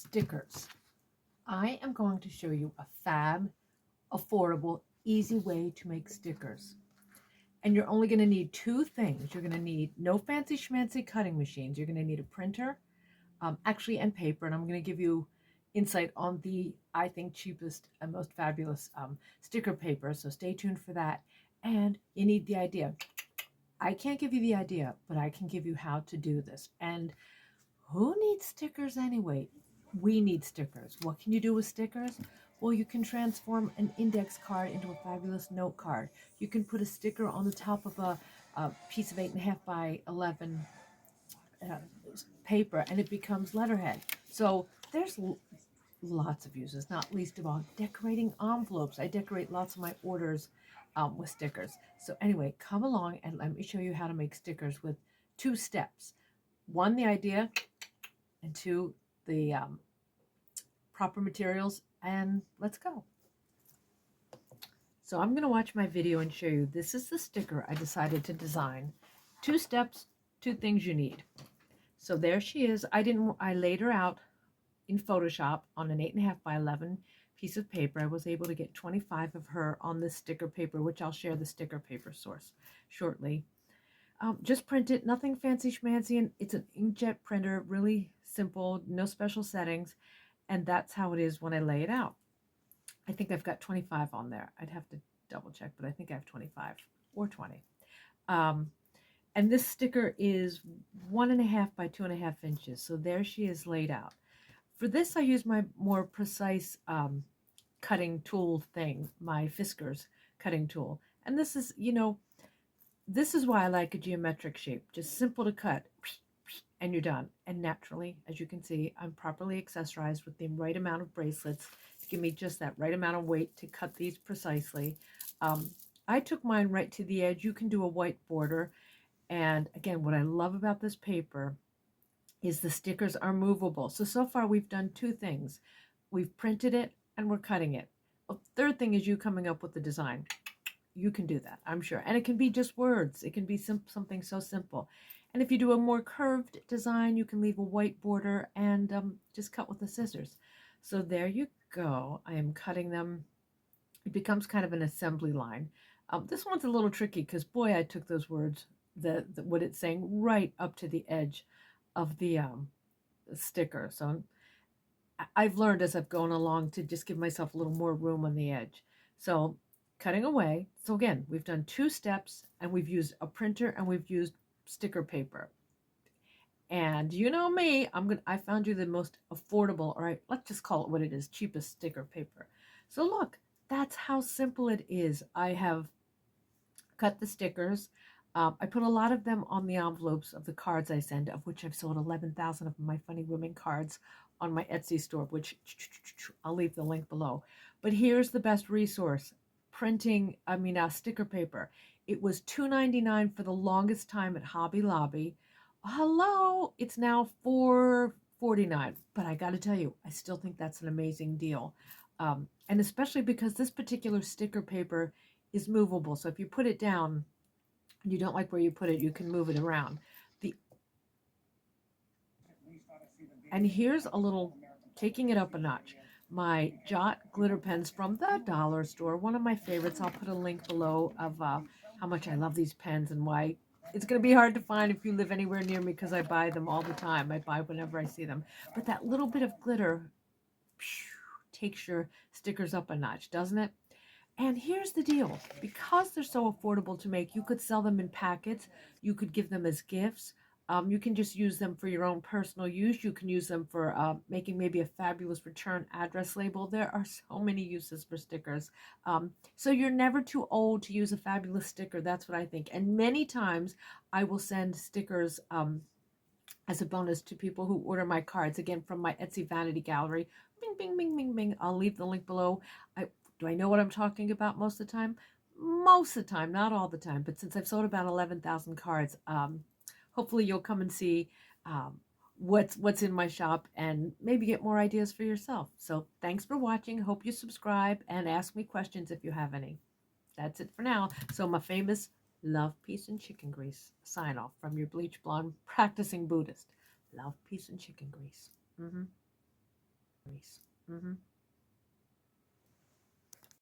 stickers. I am going to show you a fab, affordable, easy way to make stickers. And you're only going to need two things. You're going to need no fancy schmancy cutting machines. You're going to need a printer, actually, and paper. And I'm going to give you insight on the, I think, cheapest and most fabulous sticker paper. So stay tuned for that. And you need the idea. I can't give you the idea, but I can give you how to do this. And who needs stickers anyway? We need stickers. What can you do with stickers? Well, you can transform an index card into a fabulous note card. You can put a sticker on the top of a piece of 8.5 by 11 paper and it becomes letterhead. So there's lots of uses, not least of all decorating envelopes. I decorate lots of my orders with stickers. So anyway, come along and let me show you how to make stickers with two steps. One, the idea, and two, the proper materials, and let's go. So I'm going to watch my video and show you. This is the sticker I decided to design. Two steps, two things you need. So there she is. I laid her out in Photoshop on an 8.5 by 11 piece of paper. I was able to get 25 of her on this sticker paper, which I'll share the sticker paper source shortly. Just print it, nothing fancy schmancy, and it's an inkjet printer, really simple, no special settings, and that's how it is when I lay it out. I think I've got 25 on there. I'd have to double check, but I think I have 25 or 20. And this sticker is 1.5 by 2.5 inches, so there she is laid out. For this, I use my more precise cutting tool thing, my Fiskars cutting tool, and this is, this is why I like a geometric shape, just simple to cut, and you're done. And naturally, as you can see, I'm properly accessorized with the right amount of bracelets to give me just that right amount of weight to cut these precisely. I took mine right to the edge. You can do a white border. And again, what I love about this paper is the stickers are movable. So far we've done two things. We've printed it and we're cutting it. A third thing is you coming up with the design. You can do that, I'm sure. And it can be just words. It can be something so simple. And if you do a more curved design, you can leave a white border and just cut with the scissors. So there you go. I am cutting them. It becomes kind of an assembly line. This one's a little tricky because, boy, I took those words, what it's saying, right up to the edge of the sticker. So I've learned as I've gone along to just give myself a little more room on the edge. So cutting away. So again, we've done two steps and we've used a printer and we've used sticker paper. And you know me, I found you the most affordable, or let's just call it what it is, cheapest sticker paper. So look, that's how simple it is. I have cut the stickers. I put a lot of them on the envelopes of the cards I send, of which I've sold 11,000 of my Funny Women cards on my Etsy store, which I'll leave the link below. But here's the best resource. Sticker paper. It was $2.99 for the longest time at Hobby Lobby. Hello, it's now $4.49. But I got to tell you, I still think that's an amazing deal. And especially because this particular sticker paper is movable. So if you put it down, and you don't like where you put it, you can move it around. And here's a little, taking it up a notch. My Jot glitter pens from the Dollar Store, one of my favorites. I'll put a link below of how much I love these pens and why it's going to be hard to find if you live anywhere near me because I buy them all the time. I buy whenever I see them. But that little bit of glitter takes your stickers up a notch, doesn't it? And here's the deal. Because they're so affordable to make, you could sell them in packets. You could give them as gifts. You can just use them for your own personal use. You can use them for making maybe a fabulous return address label. There are so many uses for stickers. So you're never too old to use a fabulous sticker. That's what I think. And many times I will send stickers as a bonus to people who order my cards, again, from my Etsy Vanity Gallery. Bing, bing, bing, bing, bing. I'll leave the link below. Do I know what I'm talking about most of the time? Most of the time, not all the time. But since I've sold about 11,000 cards, hopefully you'll come and see what's in my shop and maybe get more ideas for yourself. So thanks for watching. Hope you subscribe and ask me questions if you have any. That's it for now. So my famous love, peace, and chicken grease sign off from your bleach blonde practicing Buddhist. Love, peace, and chicken grease. Mm-hmm.